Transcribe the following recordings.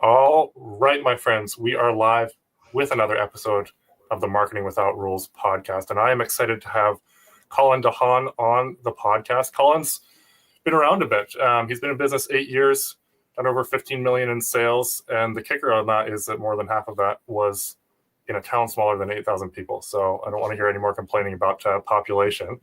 All right, my friends, we are live with another episode of the Marketing Without Rules podcast, and I am excited to have Colin Dahan on the podcast. Colin's been around a bit. He's been in business 8 years, done over 15 million in sales, and the kicker on that is that more than half of that was in a town smaller than 8,000 people. So I don't want to hear any more complaining about population.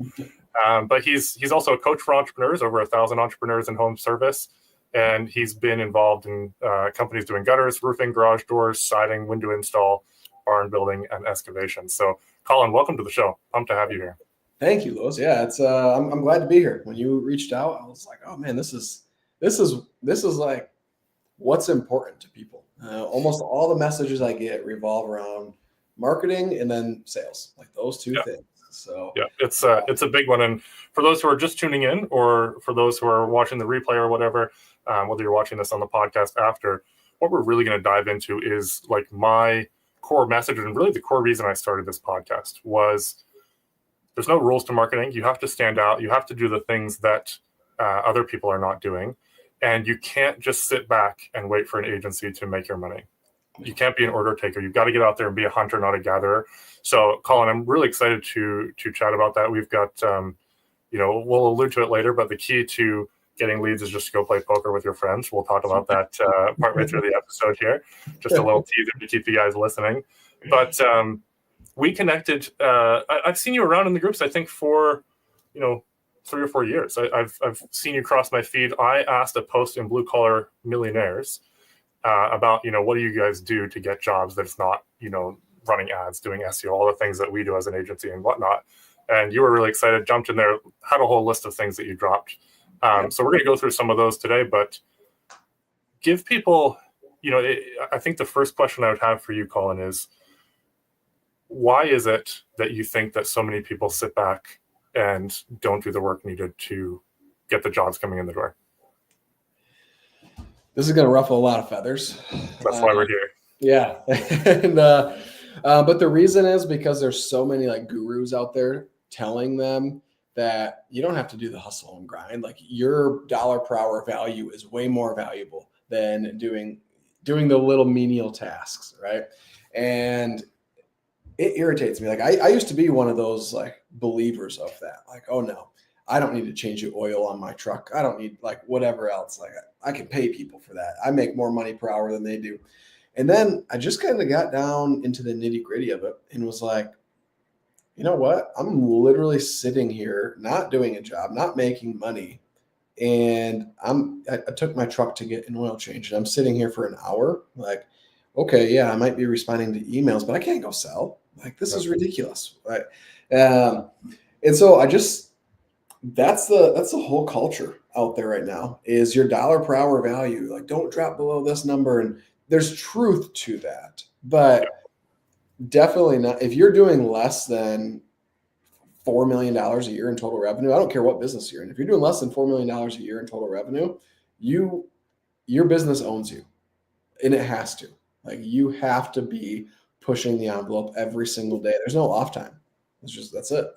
But he's also a coach for entrepreneurs, over 1,000 entrepreneurs in home service. And he's been involved in companies doing gutters, roofing, garage doors, siding, window install, barn building, and excavation. So, Colin, welcome to the show. Pumped to have you here. Thank you, Louis. Yeah, it's I'm glad to be here. When you reached out, I was like, oh man, this is like what's important to people. Almost all the messages I get revolve around marketing and then sales, like those two things. So yeah, it's a big one. And for those who are just tuning in, or for those who are watching the replay or whatever, whether you're watching this on the podcast after, what we're really going to dive into is like my core message, and really the core reason I started this podcast was there's no rules to marketing. You have to stand out. You have to do the things that other people are not doing. And you can't just sit back and wait for an agency to make your money. You can't be an order taker. You've got to get out there and be a hunter, not a gatherer. So, Colin, I'm really excited to chat about that. We've got, we'll allude to it later, but the key to getting leads is just to go play poker with your friends. We'll talk about that partway through the episode here. Just a little teaser to keep you guys listening. But we connected. I've seen you around in the groups, I think, for, 3 or 4 years. I've seen you cross my feed. I asked a post in Blue Collar Millionaires about, what do you guys do to get jobs that's not, running ads, doing SEO, all the things that we do as an agency and whatnot. And you were really excited, jumped in there, had a whole list of things that you dropped. So we're going to go through some of those today, but give people, I think the first question I would have for you, Colin, is why is it that you think that so many people sit back and don't do the work needed to get the jobs coming in the door? This is going to ruffle a lot of feathers. That's why we're here. Yeah. And, but the reason is because there's so many like gurus out there telling them that you don't have to do the hustle and grind. Like your dollar per hour value is way more valuable than doing the little menial tasks. Right. And it irritates me. Like I used to be one of those like believers of that. Like, oh no, I don't need to change the oil on my truck. I don't need like whatever else. Like I can pay people for that. I make more money per hour than they do. And then I just kind of got down into the nitty gritty of it and was like, you know what? I'm literally sitting here, not doing a job, not making money. And I took my truck to get an oil change and I'm sitting here for an hour. Like, okay, yeah, I might be responding to emails, but I can't go sell. Like, this is ridiculous. Right. And so that's the whole culture out there right now is your dollar per hour value. Like, don't drop below this number. And there's truth to that, but definitely not. If you're doing less than $4 million a year in total revenue, I don't care what business you're in. If you're doing less than $4 million a year in total revenue, your business owns you, and it has to. Like, you have to be pushing the envelope every single day. There's no off time. That's it.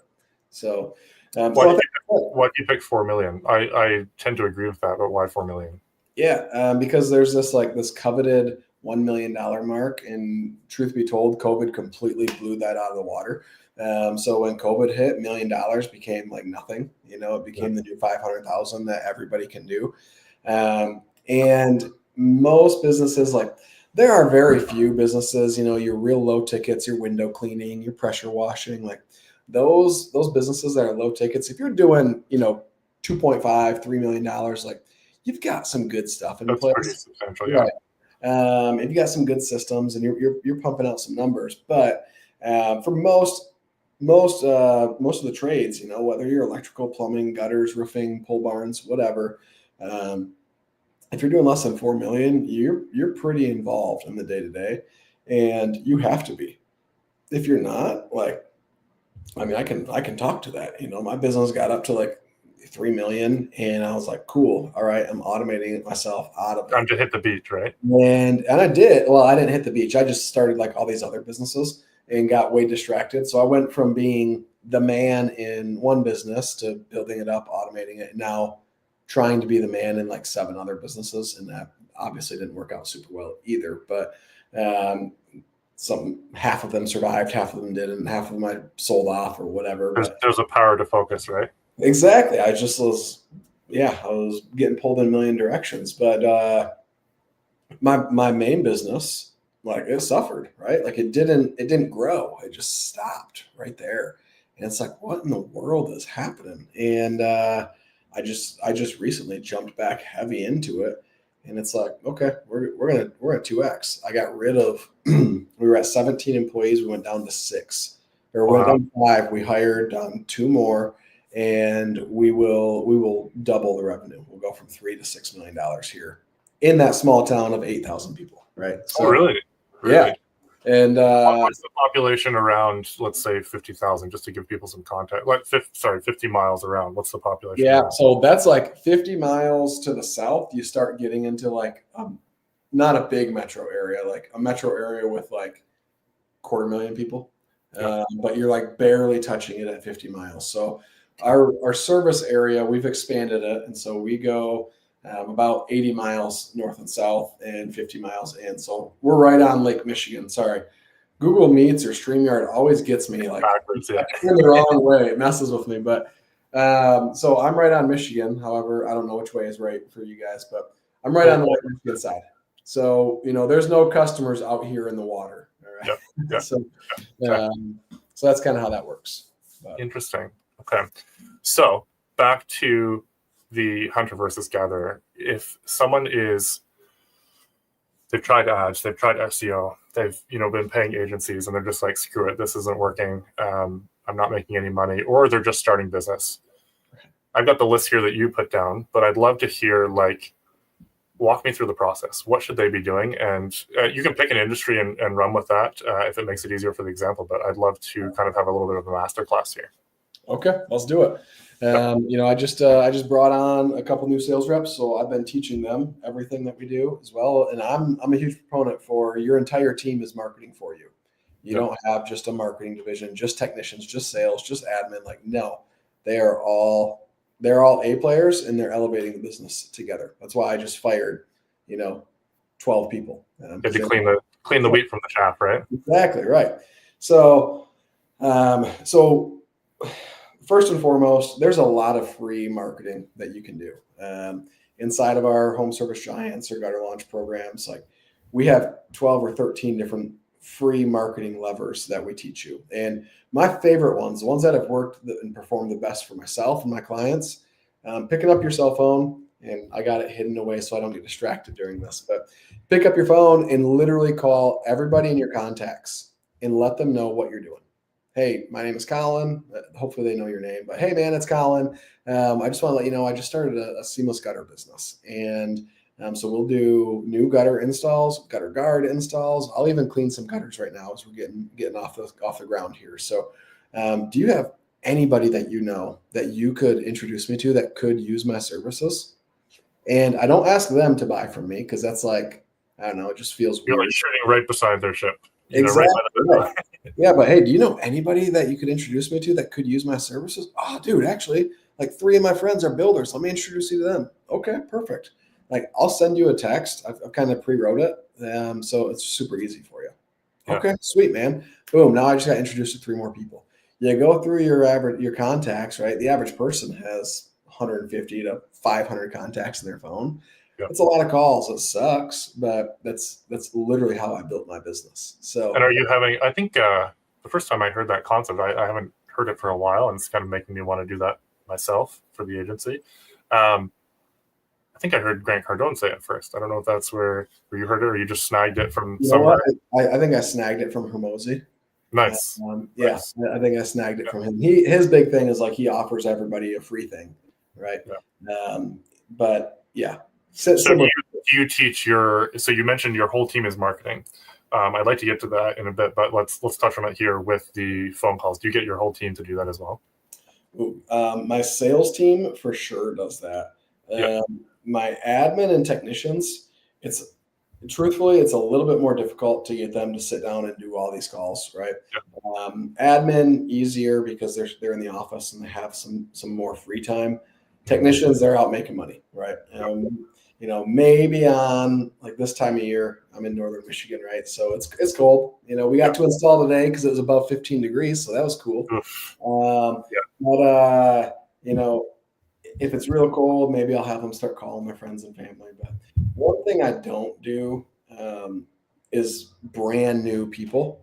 So, why do you pick 4 million? I tend to agree with that, but why 4 million? Yeah, because there's this coveted $1 million mark, and truth be told, COVID completely blew that out of the water. So when COVID hit, $1 million became like nothing. It became the new 500,000 that everybody can do. And most businesses, like there are very few businesses, your real low tickets, your window cleaning, your pressure washing, like those businesses that are low tickets. If you're doing, $2.5, $3 million, like you've got some good stuff in place. That's pretty substantial, yeah. Right. If you got some good systems and you're pumping out some numbers, but for most of the trades, whether you're electrical, plumbing, gutters, roofing, pole barns, whatever, if you're doing less than 4 million, you're pretty involved in the day to day, and you have to be. If you're not, I can talk to that. My business got up to like 3 million, and I was like, cool, all right, I'm automating myself out of it. Time to hit the beach, right? And I did. Well, I didn't hit the beach. I just started like all these other businesses and got way distracted. So I went from being the man in one business to building it up, automating it, and now trying to be the man in like 7 other businesses. And that obviously didn't work out super well either, but half of them survived, half of them didn't, half of them I sold off or whatever. There's a power to focus, right? Exactly. I was getting pulled in a million directions, but my main business, like, it suffered, right? Like it didn't grow. It just stopped right there. And it's like, what in the world is happening? And I just recently jumped back heavy into it. And it's like, okay, we're at 2x. I got rid of we were at 17 employees, we went down to 6. Or we went down to 5. We hired 2 more, and we will double the revenue. We'll go from $3 to $6 million here in that small town of 8,000 people, right? So really? Yeah. And what's the population around, let's say 50,000, just to give people some context? 50 miles around. What's the population? Yeah, so that's like 50 miles to the south. You start getting into like not a big metro area, like a metro area with like 250,000 people, but you're like barely touching it at 50 miles. So our service area, we've expanded it, and so we go about 80 miles north and south and 50 miles in. So we're right on Lake Michigan. Sorry. Google Meets or StreamYard always gets me like backwards, yeah. in the wrong way. It messes with me. But so I'm right on Michigan. However, I don't know which way is right for you guys, but I'm right on the Lake Michigan side. So, there's no customers out here in the water. All right. Yep. So that's kind of how that works. But. Interesting. Okay. So back to the hunter versus gatherer. If someone they've tried ads, they've tried SEO, they've been paying agencies, and they're just like, screw it, this isn't working. I'm not making any money, or they're just starting business. I've got the list here that you put down, but I'd love to hear, like, walk me through the process. What should they be doing? And you can pick an industry and run with that if it makes it easier for the example. But I'd love to kind of have a little bit of a masterclass here. Okay, let's do it. I just brought on a couple new sales reps, so I've been teaching them everything that we do as well. And I'm a huge proponent for your entire team is marketing for you. You don't have just a marketing division, just technicians, just sales, just admin. Like, no, they're all A players, and they're elevating the business together. That's why I just fired, 12 people. Did you clean the wheat from the chaff, right? Exactly right. So first and foremost, there's a lot of free marketing that you can do inside of our home service giants or gutter launch programs. Like, we have 12 or 13 different free marketing levers that we teach you. And my favorite ones, the ones that have worked and performed the best for myself and my clients, picking up your cell phone, and I got it hidden away so I don't get distracted during this, but pick up your phone and literally call everybody in your contacts and let them know what you're doing. Hey, my name is Colin. Hopefully they know your name, but hey, man, it's Colin. I just want to let you know I just started a seamless gutter business, and so we'll do new gutter installs, gutter guard installs. I'll even clean some gutters right now as we're getting off the ground here. So, do you have anybody that you know that you could introduce me to that could use my services? And I don't ask them to buy from me because that's like, I don't know, it just feels You're weird. like shooting right beside their ship. Exactly. Right. Yeah, but hey, do you know anybody that you could introduce me to that could use my services? Oh, dude, actually, like 3 of my friends are builders. Let me introduce you to them. Okay, perfect. Like, I'll send you a text. I've kind of pre-wrote it, so it's super easy for you. Yeah. Okay, sweet, man. Boom. Now I just got introduced to 3 more people. You go through your contacts, right? The average person has 150 to 500 contacts in their phone. Yep. It's a lot of calls. It sucks, but that's literally how I built my business. So, and are you having? I think the first time I heard that concept, I haven't heard it for a while, and it's kind of making me want to do that myself for the agency. I think I heard Grant Cardone say it first. I don't know if that's where you heard it, or you just snagged it from somewhere. I think I snagged it from Hermosi. Nice. Nice. I think I snagged it from him. His big thing is like he offers everybody a free thing, right? Yeah. But yeah. So you teach so you mentioned your whole team is marketing. I'd like to get to that in a bit, but let's touch on it here with the phone calls. Do you get your whole team to do that as well? My sales team for sure does that. My admin and technicians, truthfully, it's a little bit more difficult to get them to sit down and do all these calls, right? Yeah. Admin easier because they're in the office and they have some more free time. Technicians, they're out making money, right? maybe on like this time of year. I'm in northern Michigan, right? So it's cold. We got to install today because it was above 15 degrees, so that was cool. But if it's real cold, maybe I'll have them start calling their friends and family. But one thing I don't do is brand new people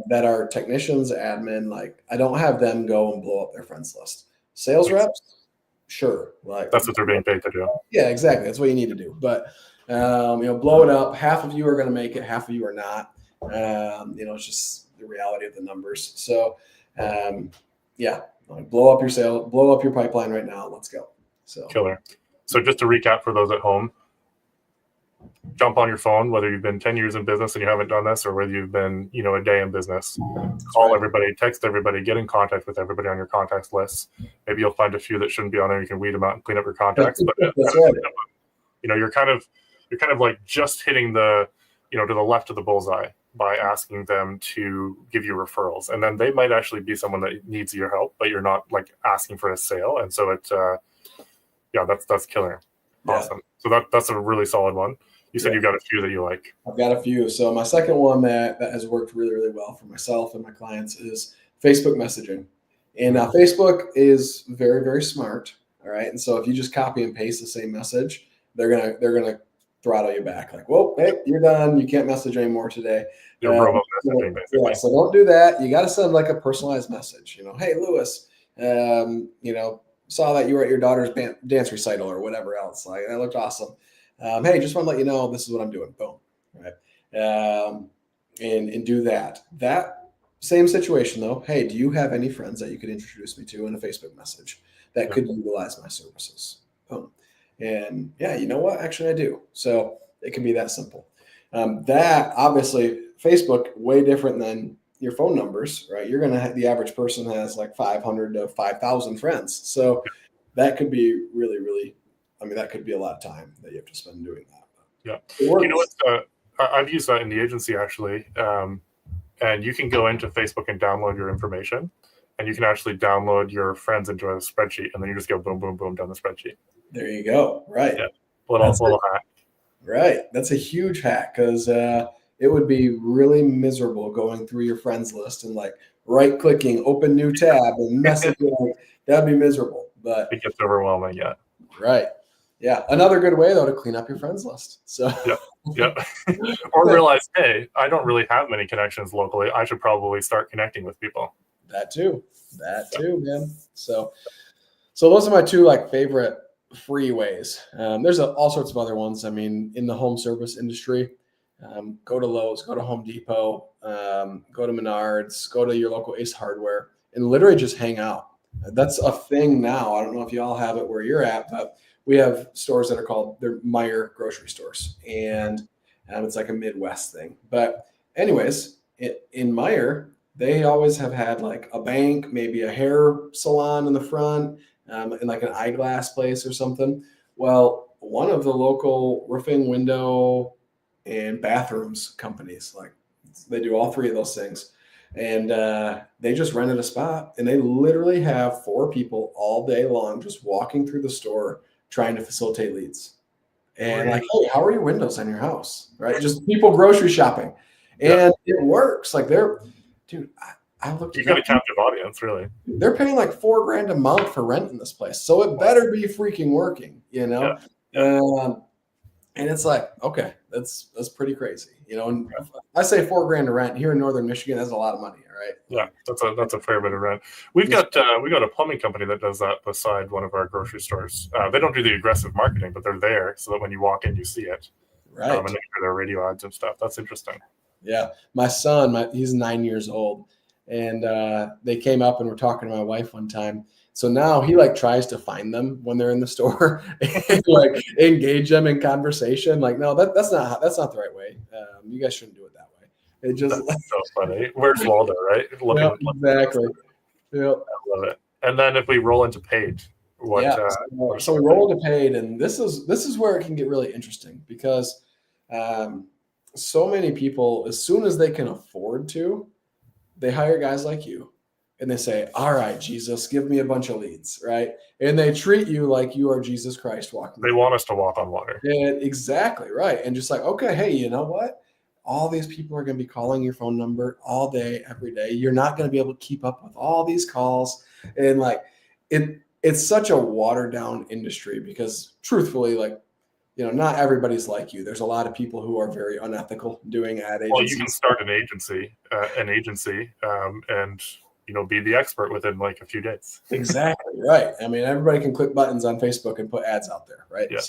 that are technicians, admin. Like, I don't have them go and blow up their friends list. Sales reps, sure. Like, that's what they're being paid to do. Yeah, exactly. That's what you need to do. But blow it up. Half of you are going to make it. Half of you are not. It's just the reality of the numbers. So, blow up your sale, blow up your pipeline right now. Let's go. So killer. So just to recap for those at home, jump on your phone, whether you've been 10 years in business and you haven't done this, or whether you've been, a day in business. Call everybody, text everybody, get in contact with everybody on your contacts list. Maybe you'll find a few that shouldn't be on there. You can weed them out and clean up your contacts. But you're kind of like just hitting the, to the left of the bullseye by asking them to give you referrals. And then they might actually be someone that needs your help, but you're not like asking for a sale. And so that's killer. Awesome. So that's a really solid one. You said you've got a few that you like. I've got a few. So my second one that has worked really, really well for myself and my clients is Facebook messaging. And Facebook is very, very smart. All right. And so if you just copy and paste the same message, they're gonna throttle you back. Like, well, hey, you're done. You can't message anymore today. Robot messaging, basically. So don't do that. You got to send like a personalized message. Hey, Lewis, saw that you were at your daughter's dance recital or whatever else. Like, that looked awesome. Hey, just want to let you know this is what I'm doing. Boom. Right. And do that. That same situation though. Hey, do you have any friends that you could introduce me to in a Facebook message that could utilize my services? Boom. And you know what? Actually, I do. So it can be that simple. That obviously Facebook way different than your phone numbers, right? You're going to have, the average person has like 500 to 5,000 friends. So that could be really, really, that could be a lot of time that you have to spend doing that. Yeah. You know what? I've used that in the agency actually. And you can go into Facebook and download your information, and you can actually download your friends into a spreadsheet, and then you just go boom, boom, boom down the spreadsheet. There you go. Right. Yeah. Little hack. Right. That's a huge hack because it would be really miserable going through your friends list and like right clicking, open new tab and messaging. That'd be miserable. But it gets overwhelming. Yeah. Right. Yeah. Another good way though to clean up your friends list. So yeah. Or realize, hey, I don't really have many connections locally. I should probably start connecting with people. That too, man. So those are my two like favorite free ways. There's all sorts of other ones. In the home service industry, go to Lowe's, go to Home Depot, go to Menards, go to your local Ace Hardware, and literally just hang out. That's a thing now. I don't know if you all have it where you're at, but we have stores that are called they're Meijer grocery stores, and it's like a Midwest thing. But anyways, in Meijer, they always have had like a bank, maybe a hair salon in the front, and like an eyeglass place or something. Well, one of the local roofing, window, and bathrooms companies, like they do all three of those things. And they just rented a spot, and they literally have 4 people all day long just walking through the store trying to facilitate leads. And like, hey, how are your windows on your house? Right? Just people grocery shopping. And it works. Like I looked. You got a captive audience, really. They're paying like $4,000 a month for rent in this place, so it better be freaking working, Yeah. And it's like, okay, that's pretty crazy, And I say $4,000 to rent here in northern Michigan. That's a lot of money, right? Yeah, that's a fair bit of rent. We got a plumbing company that does that beside one of our grocery stores. They don't do the aggressive marketing, but they're there so that when you walk in, you see it. Right. And they do their radio ads and stuff. That's interesting. Yeah, my son, he's 9 years old, and they came up and were talking to my wife one time. So now he like tries to find them when they're in the store and like engage them in conversation. Like, no, that's not the right way. You guys shouldn't do it that way. It just that's so funny. Where's Waldo, right? Exactly. Yeah. I love it. And then if we roll into paid, so we roll into paid, and this is where it can get really interesting because so many people, as soon as they can afford to, they hire guys like you and they say, all right, Jesus, give me a bunch of leads, right? And they treat you like you are Jesus Christ walking. They want us to walk on water. And exactly right. And just like, okay, hey, you know what? All these people are going to be calling your phone number all day, every day. You're not going to be able to keep up with all these calls. And like it's such a watered down industry because truthfully, like, not everybody's like you. There's a lot of people who are very unethical doing ad agencies. Well, you can start an agency, and be the expert within like a few days. Exactly right. I mean, everybody can click buttons on Facebook and put ads out there, right? Yeah.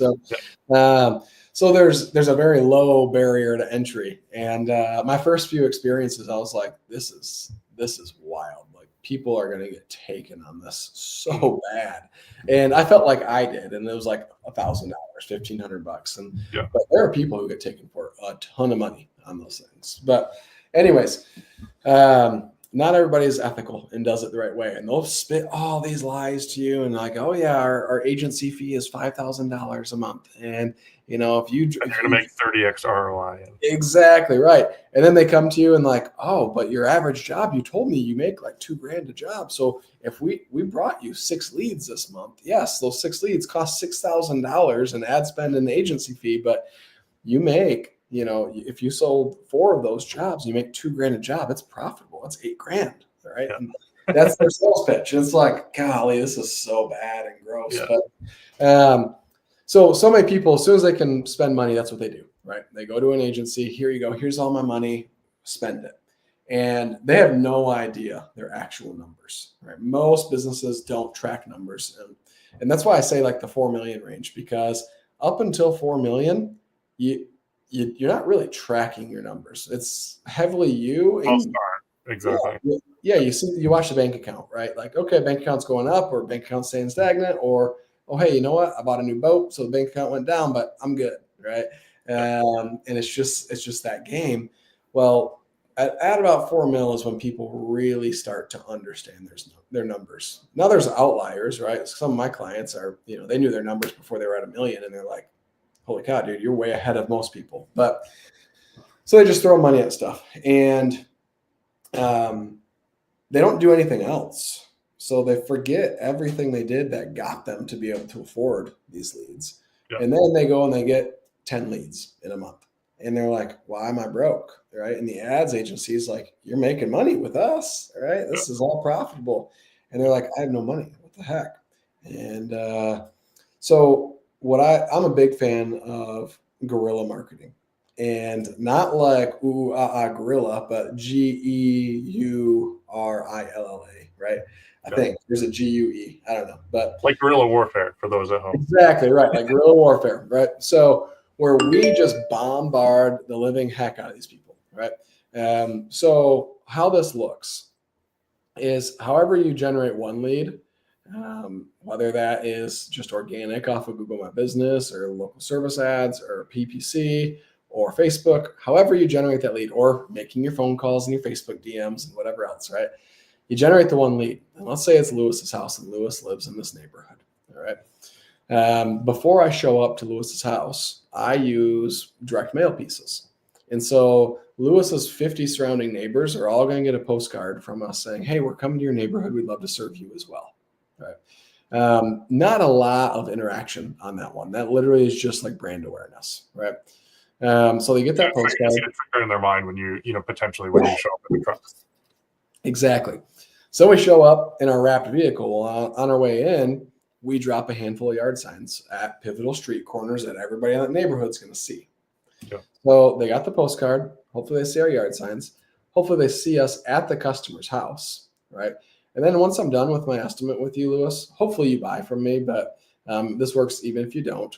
So there's a very low barrier to entry. And my first few experiences, I was like, this is wild. Like people are going to get taken on this so bad. And I felt like I did. And it was like $1,000, $1,500. And but there are people who get taken for a ton of money on those things. But anyways, not everybody is ethical and does it the right way. And they'll spit all these lies to you and like, oh yeah, our agency fee is $5,000 a month. And you're going to make 30x ROI. Exactly right. And then they come to you and like, oh, but your average job, you told me you make like $2,000 a job. So if we brought you 6 leads this month, yes, those 6 leads cost $6,000 in ad spend and agency fee, but you make, if you sold 4 of those jobs, you make $2,000 a job. It's profitable. It's $8,000, right? Yeah. And that's their sales pitch. And it's like, golly, this is so bad and gross. Yeah. But so many people, as soon as they can spend money, that's what they do, right? They go to an agency. Here you go. Here's all my money. Spend it. And they have no idea their actual numbers, right? Most businesses don't track numbers. And that's why I say like the 4 million range, because up until 4 million, you're not really tracking your numbers. It's heavily you. And, exactly. Yeah. You watch the bank account, right? Like, okay, bank account's going up or bank account's staying stagnant, or, oh, hey, you know what? I bought a new boat. So the bank account went down, but I'm good. Right. And it's just that game. Well, at about 4 mil is when people really start to understand their numbers. Now there's outliers, right? Some of my clients are, they knew their numbers before they were at $1 million and they're like, holy cow, dude, you're way ahead of most people. But so they just throw money at stuff and they don't do anything else. So they forget everything they did that got them to be able to afford these leads. Yep. And then they go and they get 10 leads in a month. And they're like, why am I broke? Right. And the ads agency is like, you're making money with us. Right. This is all profitable. And they're like, I have no money. What the heck? And so I'm a big fan of guerrilla marketing, and not like guerrilla, but GEURILLA, right? I think there's a GUE. I don't know, but like guerrilla warfare for those at home. Exactly right, like guerrilla warfare, right? So where we just bombard the living heck out of these people, right? So how this looks is, however you generate one lead. Whether that is just organic off of Google My Business or local service ads or PPC or Facebook, however you generate that lead, or making your phone calls and your Facebook DMs and whatever else, right? You generate the one lead. And let's say it's Lewis's house and Lewis lives in this neighborhood, all right? Before I show up to Lewis's house, I use direct mail pieces. And so Lewis's 50 surrounding neighbors are all going to get a postcard from us saying, hey, we're coming to your neighborhood. We'd love to serve you as well. Right. Not a lot of interaction on that one. That literally is just like brand awareness, right? So they get that postcard. It's in their mind when you potentially when you show up in the trucks. Exactly. So we show up in our wrapped vehicle. On our way in, we drop a handful of yard signs at pivotal street corners that everybody in that neighborhood is going to see. Yeah. So they got the postcard. Hopefully they see our yard signs. Hopefully they see us at the customer's house, right? And then once I'm done with my estimate with you, Lewis, hopefully you buy from me, but this works even if you don't.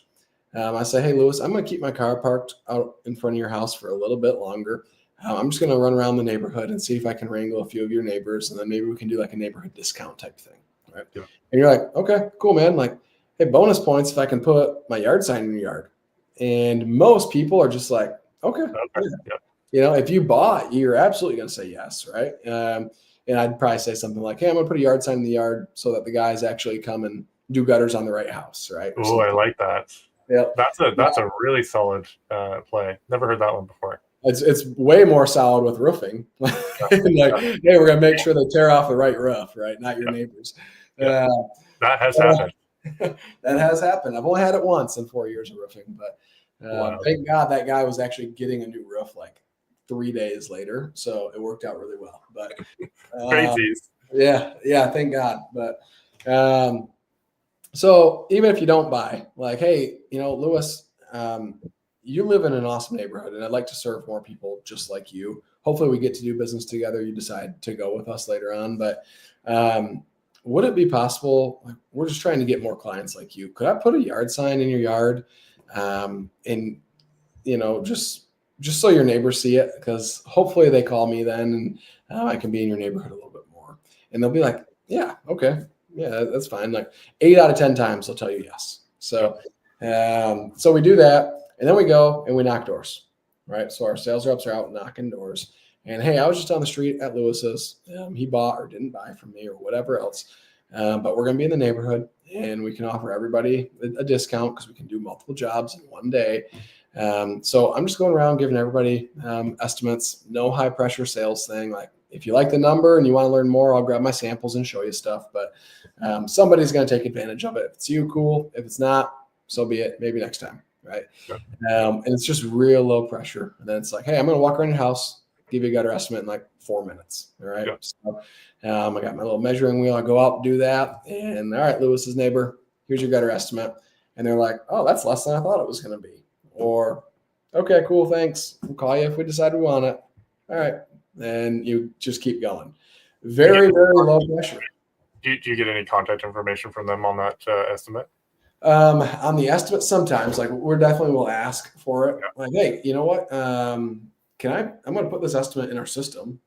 I say, hey, Lewis, I'm going to keep my car parked out in front of your house for a little bit longer. I'm just going to run around the neighborhood and see if I can wrangle a few of your neighbors, and then maybe we can do like a neighborhood discount type thing, right? Yeah. And you're like, okay, cool, man. Like, hey, bonus points if I can put my yard sign in your yard. And most people are just like, okay. Yeah. If you bought, you're absolutely going to say yes, right? And I'd probably say something like, hey, I'm going to put a yard sign in the yard so that the guys actually come and do gutters on the right house, right? Oh, I like that. Yeah, that's a really solid play. Never heard that one before. It's way more solid with roofing. Like, hey, we're gonna make sure they tear off the right roof, right? Not your neighbors. Yeah. That has happened. That has happened. I've only had it once in 4 years of roofing, but Wow. thank God that guy was actually getting a new roof like 3 days later, so it worked out really well. But Crazies. yeah, thank God. But so even if you don't buy, like, hey, Lewis, you live in an awesome neighborhood, and I'd like to serve more people just like you. Hopefully, we get to do business together. You decide to go with us later on, but would it be possible? Like, we're just trying to get more clients like you. Could I put a yard sign in your yard, and just so your neighbors see it? Because hopefully they call me then, and I can be in your neighborhood a little bit more. And they'll be like, yeah, okay. Yeah, that's fine. Like 8 out of 10 times they'll tell you yes. So we do that, and then we go and we knock doors, right? So our sales reps are out knocking doors, and hey, I was just on the street at Lewis's. He bought or didn't buy from me or whatever else, but we're going to be in the neighborhood, and we can offer everybody a discount because we can do multiple jobs in one day. So I'm just going around giving everybody estimates. No high pressure sales thing. Like, if you like the number and you want to learn more, I'll grab my samples and show you stuff. But somebody's going to take advantage of it. If it's you, cool. If it's not, so be it. Maybe next time, right? And it's just real low pressure. And then it's like, hey, I'm going to walk around your house, give you a gutter estimate in like 4 minutes. All right. So I got my little measuring wheel. I go out, do that. And all right, Lewis's neighbor, here's your gutter estimate. And they're like, oh, that's less than I thought it was going to be. Or, okay, cool, thanks. We'll call you if we decide we want it. All right. And you just keep going. Very, very low pressure. Do you get any contact information from them on that estimate? On the estimate, sometimes, like, we're definitely will ask for it. Like, hey, you know what? I'm going to put this estimate in our system.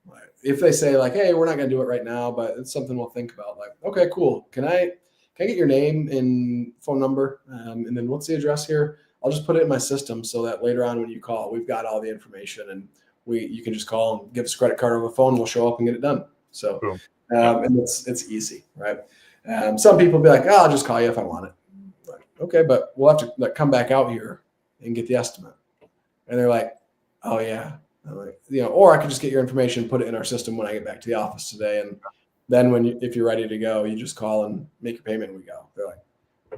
If they say like, hey, we're not going to do it right now, but it's something we'll think about. Like, okay, cool. Can I get your name and phone number? And then what's the address here? I'll just put it in my system so that later on when you call, we've got all the information, and you can just call and give us a credit card over the phone. We'll show up and get it done. So, and it's easy, right? Some people be like, oh, I'll just call you if I want it. Like, okay, but we'll have to come back out here and get the estimate. And they're like, oh yeah. I'm like, or I could just get your information, put it in our system when I get back to the office today. And then if you're ready to go, you just call and make your payment and we go. They're like,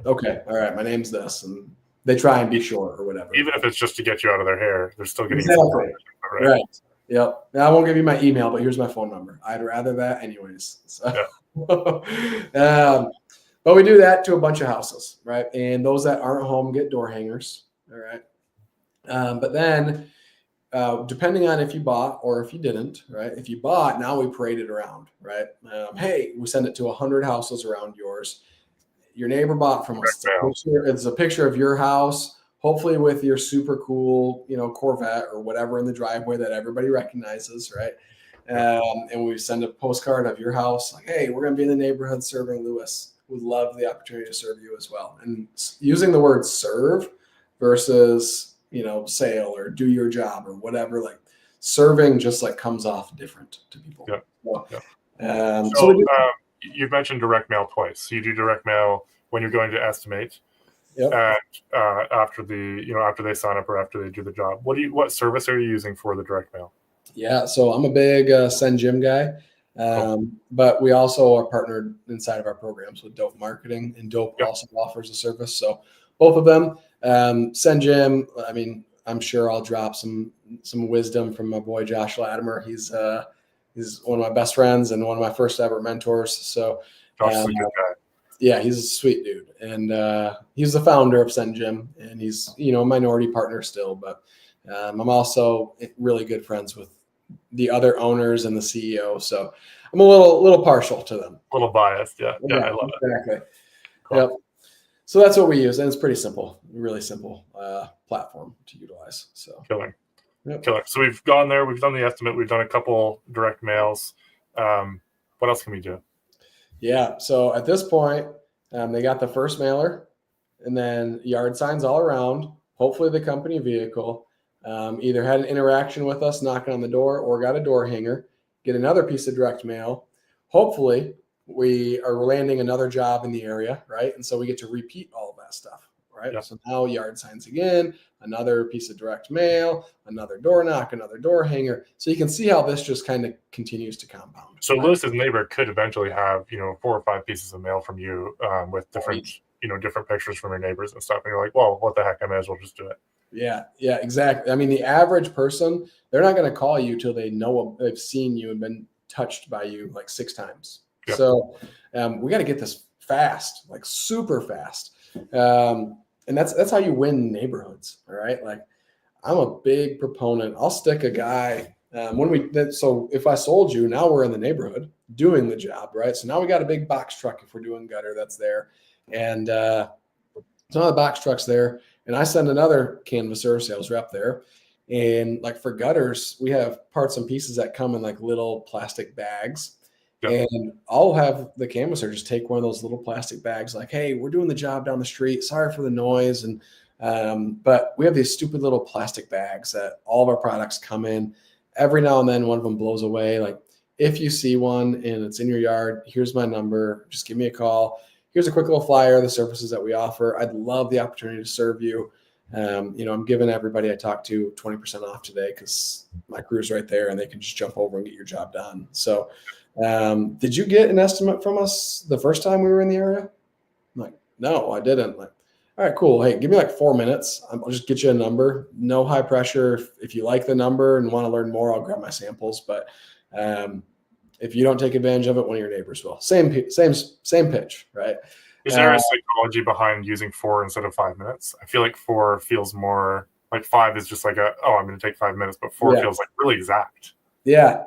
okay, all right, my name's this. And they try and be short or whatever. Even if it's just to get you out of their hair, they're still getting exactly. Right. Yep. Now, I won't give you my email, but here's my phone number. I'd rather that anyways. So. But we do that to a bunch of houses, right? And those that aren't home get door hangers. All right. But then depending on if you bought or if you didn't, right? If you bought, now we parade it around, right? Hey, we send it to 100 houses around yours. Your neighbor bought from us. It's a picture of your house, hopefully with your super cool, Corvette or whatever in the driveway that everybody recognizes, right? And we send a postcard of your house, like, hey, we're going to be in the neighborhood serving Lewis. Would love the opportunity to serve you as well. And using the word serve versus, sale or do your job or whatever, like serving just like comes off different to people. You've mentioned direct mail twice. So you do direct mail when you're going to estimate, and after they sign up or after they do the job. What service are you using for the direct mail? Yeah, so I'm a big Send Jim guy, but we also are partnered inside of our programs with Dope Marketing, and Dope also offers a service. So both of them, Send Jim. I mean, I'm sure I'll drop some wisdom from my boy Josh Latimer. He's one of my best friends and one of my first ever mentors. So Josh is a good guy. Yeah, he's a sweet dude, and he's the founder of Send Jim, and he's a minority partner still. But I'm also really good friends with the other owners and the CEO, so I'm a little partial to them. A little biased, yeah, I love it. Exactly. Cool. Yep. So that's what we use, and it's pretty simple, really simple platform to utilize. So killer. So we've gone there, we've done the estimate, we've done a couple direct mails. What else can we do? Yeah. So at this point, they got the first mailer, and then yard signs all around. Hopefully, the company vehicle either had an interaction with us, knocking on the door, or got a door hanger. Get another piece of direct mail. Hopefully, we are landing another job in the area, right? And so we get to repeat all of that stuff. right? Yeah. So now yard signs again, another piece of direct mail, another door knock, another door hanger. So you can see how this just kind of continues to compound. So Lewis's neighbor could eventually have, 4 or 5 pieces of mail from you with different, different pictures from your neighbors and stuff. And you're like, well, what the heck? I may as well just do it. Yeah, exactly. I mean, the average person, they're not going to call you till they know they've seen you and been touched by you like 6 times. Yep. So we got to get this fast, like super fast. And that's how you win neighborhoods. All right. Like I'm a big proponent. I'll stick a guy so if I sold you, now we're in the neighborhood doing the job. Right. So now we got a big box truck if we're doing gutter that's there. And so now the box truck's there. And I send another canvasser sales rep there. And like for gutters, we have parts and pieces that come in like little plastic bags. Yep. And I'll have the canvasser just take one of those little plastic bags, like, hey, we're doing the job down the street. Sorry for the noise. And but we have these stupid little plastic bags that all of our products come in. Every now and then one of them blows away. Like if you see one and it's in your yard, here's my number. Just give me a call. Here's a quick little flyer of the services that we offer. I'd love the opportunity to serve you. I'm giving everybody I talk to 20% off today because my crew's right there and they can just jump over and get your job done. So did you get an estimate from us the first time we were in the area? I'm like, no, I didn't. I'm like, all right, cool. Hey, give me like 4 minutes. I'll just get you a number. No high pressure. If you like the number and want to learn more, I'll grab my samples. But if you don't take advantage of it, one of your neighbors will. Same pitch, right? Is there a psychology behind using 4 instead of 5 minutes? I feel like 4 feels more like 5 is just like I'm going to take 5 minutes, but 4 feels like really exact. Yeah.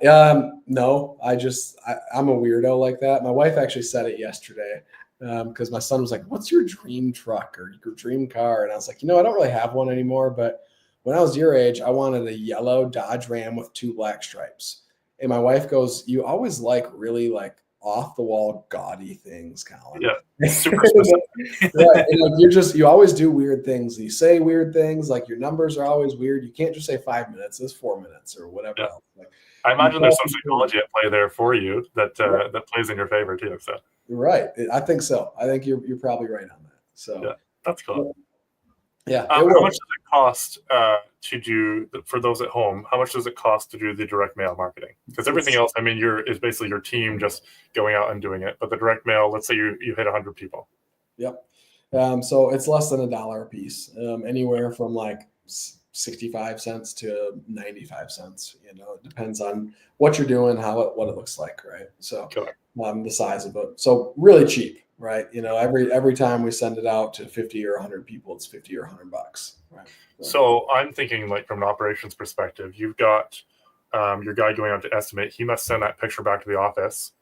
No, I'm a weirdo like that. My wife actually said it yesterday because my son was like, what's your dream truck or your dream car? And I was like, I don't really have one anymore. But when I was your age, I wanted a yellow Dodge Ram with 2 black stripes. And my wife goes, you always like really like off the wall, gaudy things, Colin. Yeah. Super specific. Right. And like you always do weird things. And you say weird things. Like your numbers are always weird. You can't just say 5 minutes. It's 4 minutes or whatever else. Like, I imagine there's some psychology at play there for you that plays in your favor too. So right. I think so. I think you're probably right on that. So yeah, that's cool. Yeah. How much does it cost to do for those at home? How much does it cost to do the direct mail marketing? Because everything else, I mean, is basically your team just going out and doing it. But the direct mail, let's say you hit 100 people. Yep. So it's less than $1 a piece, anywhere from like 65 cents to 95 cents. It depends on what you're doing, what it looks like, right? So the size of it. So really cheap. Right. Every time we send it out to 50 or 100 people, it's $50 or $100. Right. So I'm thinking like from an operations perspective, you've got your guy going out to estimate. He must send that picture back to the office.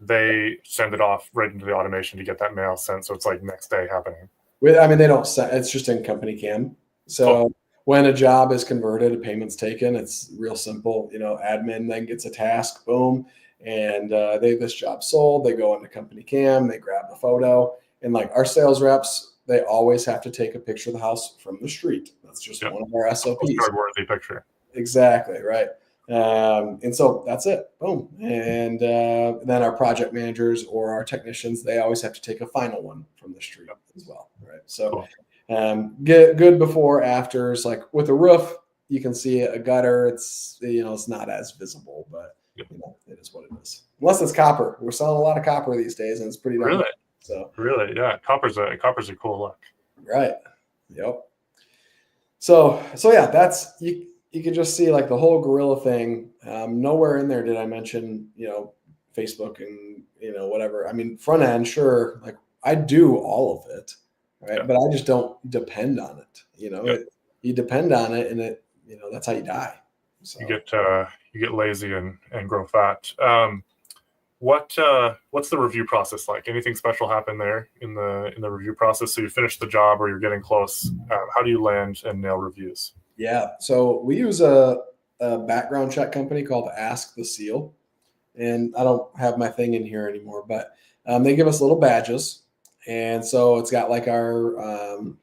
They send it off right into the automation to get that mail sent. So it's like next day happening. They don't send, it's just in company cam. So when a job is converted, a payment's taken, it's real simple. Admin then gets a task, boom. And this job sold, they go into company cam, they grab the photo, and like our sales reps, they always have to take a picture of the house from the street. That's just one of our SOPs. Postcard-worthy picture. Exactly, right. And so that's it, boom. And then our project managers or our technicians, they always have to take a final one from the street as well, right? So get good before, afters. Like with a roof, you can see a gutter. It's it's not as visible, but it is what it is. Unless it's copper. We're selling a lot of copper these days, and it's pretty darn really. Good. So really, yeah, copper's a cool look. Right. Yep. So yeah, that's you can just see like the whole Guerrilla thing. Nowhere in there did I mention Facebook and whatever. I mean, front end, sure. Like I do all of it, right? But I just don't depend on it. You depend on it, and it that's how you die. So you get lazy and grow fat. What's the review process like? Anything special happen there in the review process? So you finish the job or you're getting close. How do you land and nail reviews? Yeah, so we use a background check company called Ask the Seal, and I don't have my thing in here anymore, but they give us little badges, and so it's got like our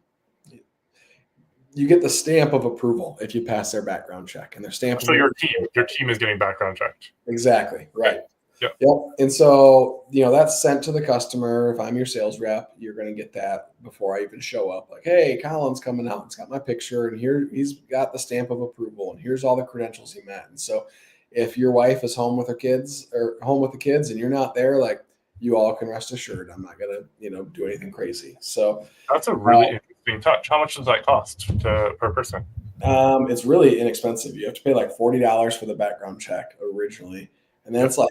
you get the stamp of approval if you pass their background check, and their stamp. So your team is getting background checked. Exactly, right. Yeah. Yep. And so, that's sent to the customer. If I'm your sales rep, you're going to get that before I even show up. Like, hey, Colin's coming out. It's got my picture, and here he's got the stamp of approval, and here's all the credentials he met. And so if your wife is home with her kids or home with the kids and you're not there, like, you all can rest assured I'm not going to, do anything crazy. So that's a really interesting touch. How much does that cost per person? It's really inexpensive. You have to pay like $40 for the background check originally. And then it's like,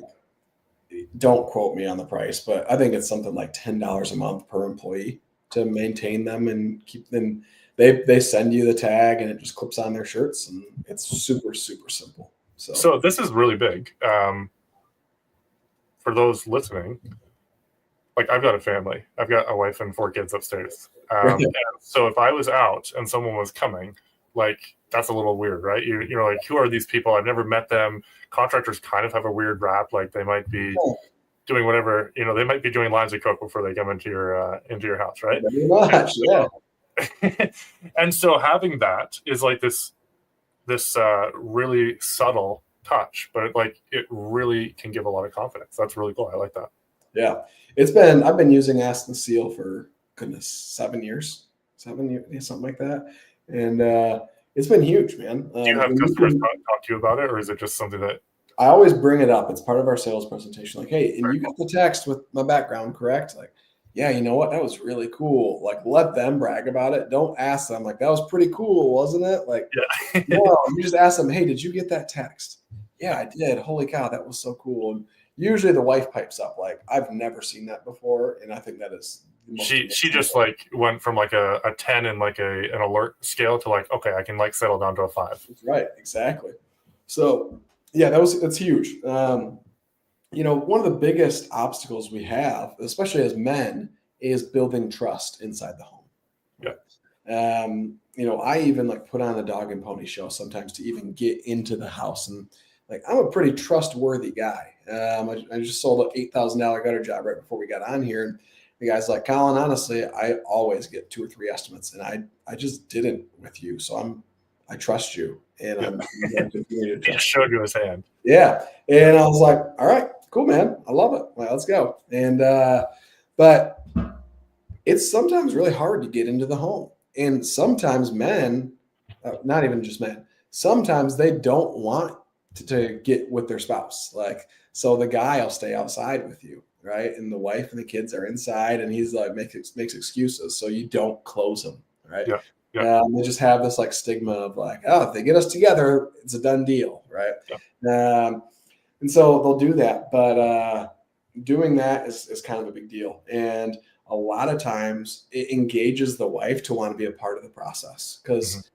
don't quote me on the price, but I think it's something like $10 a month per employee to maintain them and keep them. They send you the tag and it just clips on their shirts, and it's super, super simple. So this is really big. For those listening, like, I've got a family. I've got a wife and 4 kids upstairs. And so if I was out and someone was coming, like, that's a little weird, right? You're like, who are these people? I've never met them. Contractors kind of have a weird rap. Like, they might be doing whatever, they might be doing lines of coke before they come into your house, right? Very much, yeah. And so having that is like this really subtle touch, but it really can give a lot of confidence. That's really cool. I like that. Yeah. I've been using Ask the Seal for 7 years, something like that. And it's been huge, man. Do you have customers talk to you about it, or is it just something that I always bring it up? It's part of our sales presentation. Like, hey, and you got the text with my background, correct? Like, yeah, you know what? That was really cool. Like, let them brag about it. Don't ask them, like, that was pretty cool, wasn't it? Like, yeah. No, you just ask them, hey, did you get that text? Yeah, I did. Holy cow, that was so cool. And usually the wife pipes up, like, I've never seen that before. And I think that is she just went from like a 10 and like an alert scale to like, okay, I can settle down to a 5. That's right, exactly. So yeah, that's huge. One of the biggest obstacles we have, especially as men, is building trust inside the home. Yeah. I even put on a dog and pony show sometimes to even get into the house, and I'm a pretty trustworthy guy. I just sold an $8,000 gutter job right before we got on here, and the guy's like, Colin, honestly, I always get 2 or 3 estimates, and I just didn't with you, so I trust you, and I'm going to continue to trust. He just showed you his hand. Yeah, and I was like, all right, cool, man, I love it. Well, let's go. And but it's sometimes really hard to get into the home, and sometimes men, not even just men, sometimes they don't want to get with their spouse. So the guy will stay outside with you, right? And the wife and the kids are inside, and he's like makes excuses so you don't close them, right? Yeah. Yeah. They just have this stigma of if they get us together, it's a done deal, right? Yeah. And so they'll do that, but doing that is kind of a big deal, and a lot of times it engages the wife to want to be a part of the process because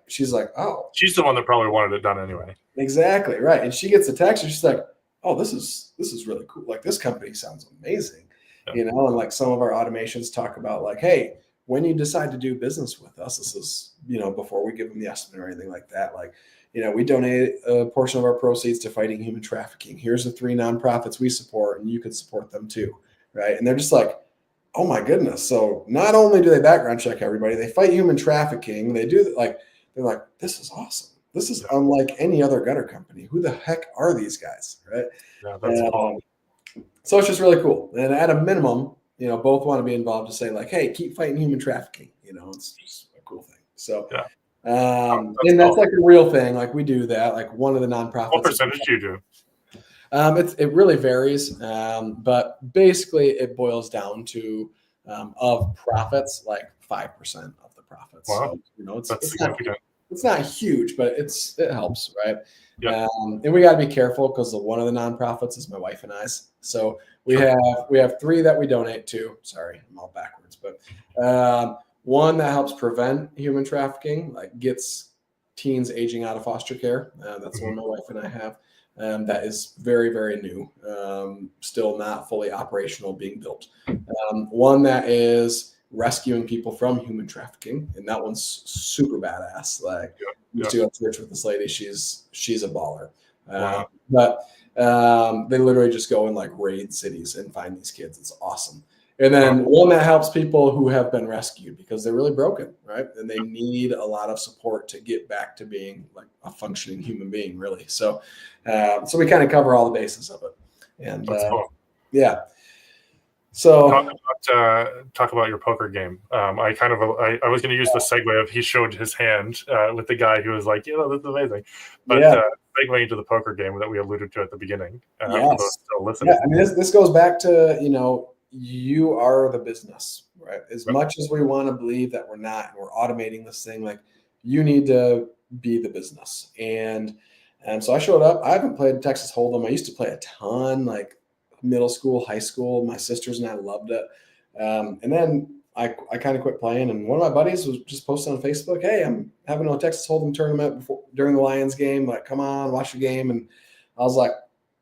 she's like, oh, she's the one that probably wanted it done anyway. Exactly, right. And she gets a text and she's like, oh, this is really cool. Like, this company sounds amazing. Yeah. And some of our automations talk about hey, when you decide to do business with us, this is, before we give them the estimate or anything like that. We donate a portion of our proceeds to fighting human trafficking. Here's the 3 nonprofits we support, and you could support them too. Right. And they're just like, oh my goodness. So not only do they background check everybody, they fight human trafficking. They do they're like, this is awesome. This is unlike any other gutter company. Who the heck are these guys? Right. Yeah, that's cool. So it's just really cool. And at a minimum, both want to be involved to say hey, keep fighting human trafficking. It's just a cool thing. So, yeah. And that's a real thing. We do that. One of the nonprofits. What percentage do you do? It really varies, but basically it boils down to of profits 5% of the profits. Wow. So that's significant. It's not huge, but it helps, right? Yeah. And we got to be careful because one of the nonprofits is my wife and I's. So we have 3 that we donate to. Sorry, I'm all backwards, but one that helps prevent human trafficking, gets teens aging out of foster care. That's one my wife and I have. That is very, very new, still not fully operational, being built. One that is rescuing people from human trafficking, and that one's super badass. Used to go to church with this lady. She's a baller. Wow. But they literally just go and raid cities and find these kids. It's awesome. And then one that helps people who have been rescued because they're really broken, right? And they need a lot of support to get back to being a functioning human being, really. So we kind of cover all the bases of it. And That's cool. yeah. So talk about your poker game. I was going to use the segue of he showed his hand with the guy who was like, this is amazing. But segueing into the poker game that we alluded to at the beginning. For those still listening. Yeah, I mean, this goes back to, you are the business, right? As much as we want to believe that we're not, and we're automating this thing, like you need to be the business. And so I showed up. I haven't played Texas Hold'em. I used to play a ton, like middle school, high school. My sisters and I loved it. And then I kind of quit playing. And one of my buddies was just posting on Facebook, "Hey, I'm having a Texas Hold'em tournament during the Lions game. Like, come on, watch the game." And I was like,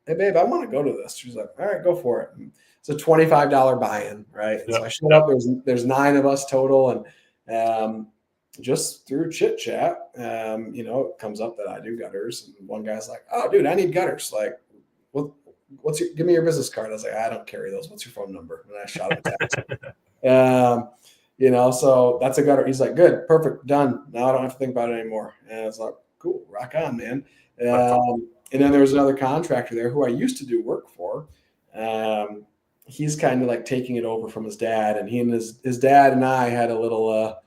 "Hey, babe, I want to go to this." She's like, "All right, go for it." And it's a $25 buy-in, right? And so I showed up. There's 9 of us total, and just through chit chat, it comes up that I do gutters. And one guy's like, "Oh, dude, I need gutters. Like, give me your business card." I was like, "I don't carry those. What's your phone number?" And I shot him a text. So that's a gutter. He's like, "Good, perfect, done. Now I don't have to think about it anymore." And I was like, "Cool, rock on, man." And then there was another contractor there who I used to do work for. He's kind of like taking it over from his dad, and he and his dad and I had a little.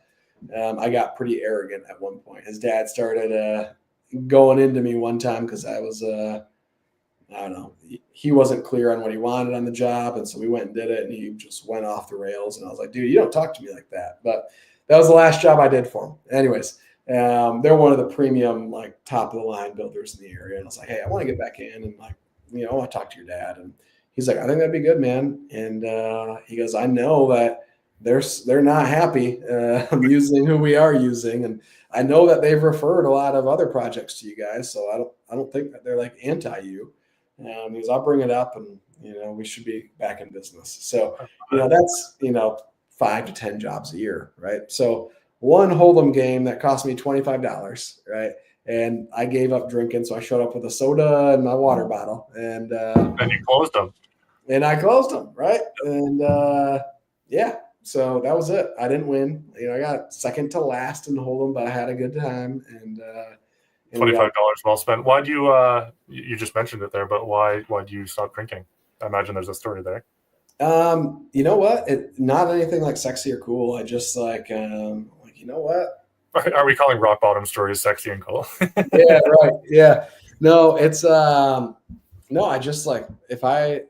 I got pretty arrogant at one point. His dad started going into me one time because I was I don't know. He wasn't clear on what he wanted on the job, and so we went and did it, and he just went off the rails. And I was like, "Dude, you don't talk to me like that." But that was the last job I did for him. Anyways, they're one of the premium, like top of the line builders in the area, and I was like, "Hey, I want to get back in, and I want to talk to your dad." And he's like, "I think that'd be good, man." And he goes, "I know that they're not happy using who we are using, and I know that they've referred a lot of other projects to you guys, so I don't think that they're like anti you." Because I'll bring it up, and we should be back in business. So that's 5 to 10 jobs a year, right? So one Hold'em game that cost me $25, right? And I gave up drinking, so I showed up with a soda and my water bottle, and you closed them. And I closed them, right? And so that was it. I didn't win. I got second to last in Hold'em, but I had a good time, and $25 well spent. Why do you just mentioned it there, but why do you stop drinking? I imagine there's a story there. You know what? Not anything like sexy or cool. I just what? Are we calling rock bottom stories sexy and cool? Yeah, right. Yeah. No, it's no, I just like if I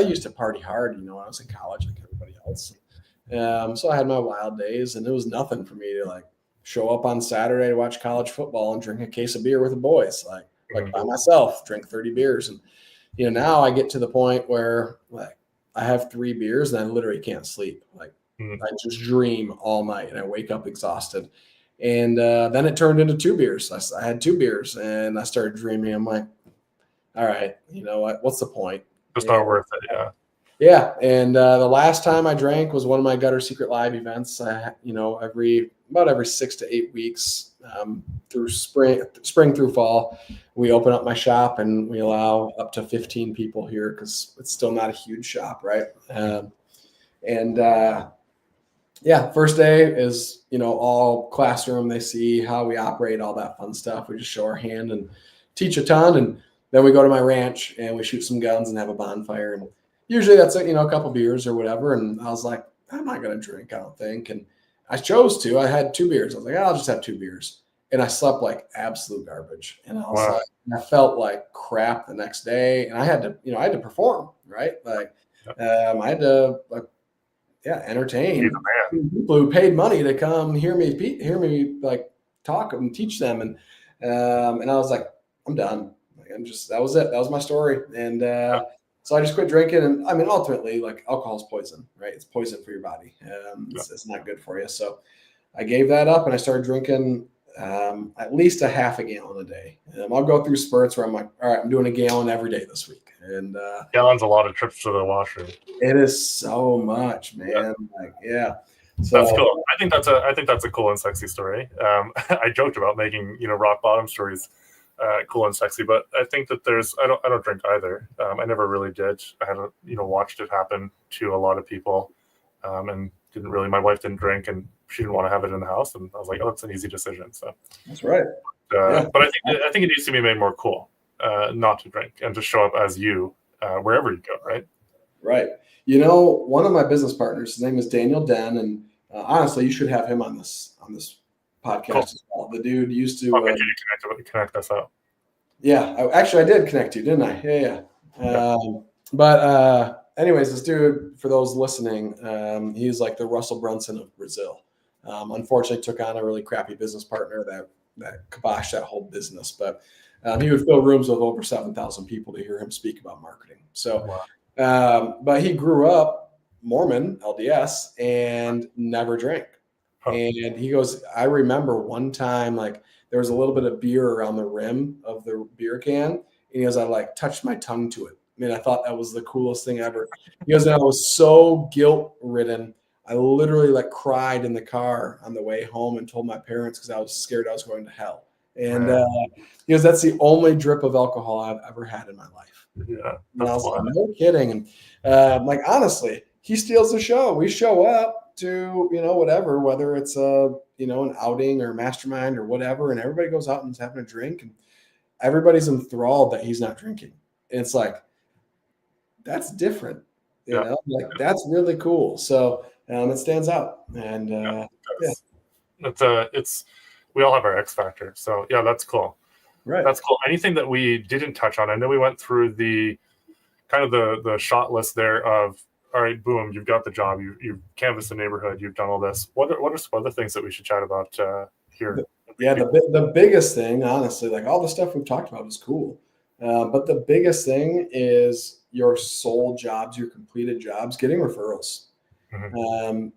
used to party hard, when I was in college like everybody else. So I had my wild days, and it was nothing for me to like show up on Saturday to watch college football and drink a case of beer with the boys, like by myself, drink 30 beers. And, now I get to the point where like I have 3 beers and I literally can't sleep. Like I just dream all night and I wake up exhausted. And then it turned into 2 beers. I had 2 beers and I started dreaming. I'm like, all right, you know what? What's the point? Just not worth it. Yeah. Yeah. And the last time I drank was one of my Gutter Secret Live events. Every 6 to 8 weeks through spring through fall, we open up my shop and we allow up to 15 people here because it's still not a huge shop, right? First day is all classroom. They see how we operate, all that fun stuff. We just show our hand and teach a ton, and then we go to my ranch and we shoot some guns and have a bonfire. And usually that's a couple beers or whatever. And I was like, I'm not gonna drink, I don't think. And I chose to. I had 2 beers. I was like, I'll just have 2 beers. And I slept like absolute garbage. And I was like, I felt like crap the next day. And I had to, perform, right? Like, I had to entertain people who paid money to come hear me like talk and teach them. And I was like, I'm done. Like, that was it. That was my story. And so I just quit drinking. And I mean, ultimately, like alcohol is poison, right? It's poison for your body. It's not good for you. So I gave that up and I started drinking at least a half a gallon a day. I'll go through spurts where I'm like, all right, I'm doing a gallon every day this week. And gallon's a lot of trips to the washroom. It is so much, man. So that's cool. I think that's a cool and sexy story. I joked about making rock bottom stories cool and sexy, but I think that I don't drink either. I never really did. I had watched it happen to a lot of people, and didn't really. My wife didn't drink, and she didn't want to have it in the house, and I was like, oh, that's an easy decision. So that's right. But I think it needs to be made more cool, not to drink and to show up as you, wherever you go, right? Right. You know, one of my business partners, his name is Daniel Den, and honestly, you should have him on this podcast Cool. as well. The dude used to. I'll get you to connect us up. Yeah, actually, I did connect you, didn't I? Yeah. But anyways, this dude, for those listening, he's like the Russell Brunson of Brazil. Unfortunately, took on a really crappy business partner that kiboshed that whole business. But he would fill rooms with over 7,000 people to hear him speak about marketing. So. Wow. But he grew up Mormon, LDS, and never drank. Huh. And he goes, I remember one time, like there was a little bit of beer around the rim of the beer can. And he goes, I like touched my tongue to it. I mean, I thought that was the coolest thing ever. He goes, and I was so guilt ridden. I literally like cried in the car on the way home and told my parents because I was scared I was going to hell. And he goes, that's the only drip of alcohol I've ever had in my life. Yeah, and I was like, no kidding. And like, honestly, he steals the show. We show up to, whatever, whether it's an outing or mastermind or whatever. And everybody goes out and is having a drink and everybody's enthralled that he's not drinking. And it's like, that's different. That's really cool. So it stands out. And it's we all have our X factor. So yeah, that's cool. Right. That's cool. Anything that we didn't touch on? I know we went through the kind of the shot list there of, all right, boom, you've got the job, you've canvassed the neighborhood, you've done all this. What are some other things that we should chat about here? The biggest thing, honestly, like all the stuff we've talked about is cool. But the biggest thing is your sold jobs, your completed jobs, getting referrals. Mm-hmm.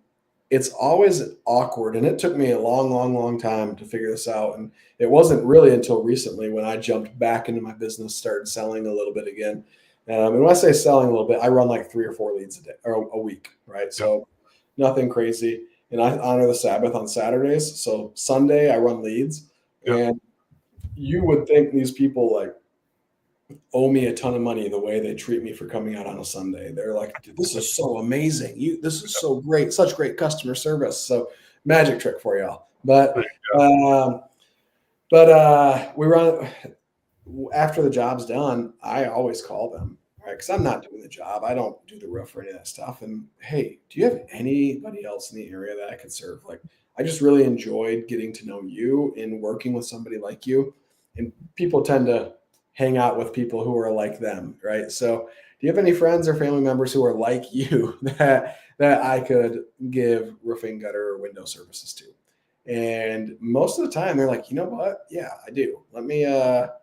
It's always awkward. And it took me a long, long, long time to figure this out. And it wasn't really until recently when I jumped back into my business, started selling a little bit again. And when I say selling a little bit, I run like 3 or 4 leads a day or a week, right? So nothing crazy. And I honor the Sabbath on Saturdays. So Sunday I run leads. And you would think these people like owe me a ton of money the way they treat me for coming out on a Sunday. They're like, dude, this is so amazing. This is so great. Such great customer service. So magic trick for y'all. But we run after the job's done. I always call them, right? Because I'm not doing the job. I don't do the roof or any of that stuff. And hey, do you have anybody else in the area that I could serve? Like, I just really enjoyed getting to know you and working with somebody like you. And people tend to hang out with people who are like them, right? So do you have any friends or family members who are like you that I could give roofing, gutter, or window services to? And most of the time they're like, you know what? Yeah, I do. Let me, how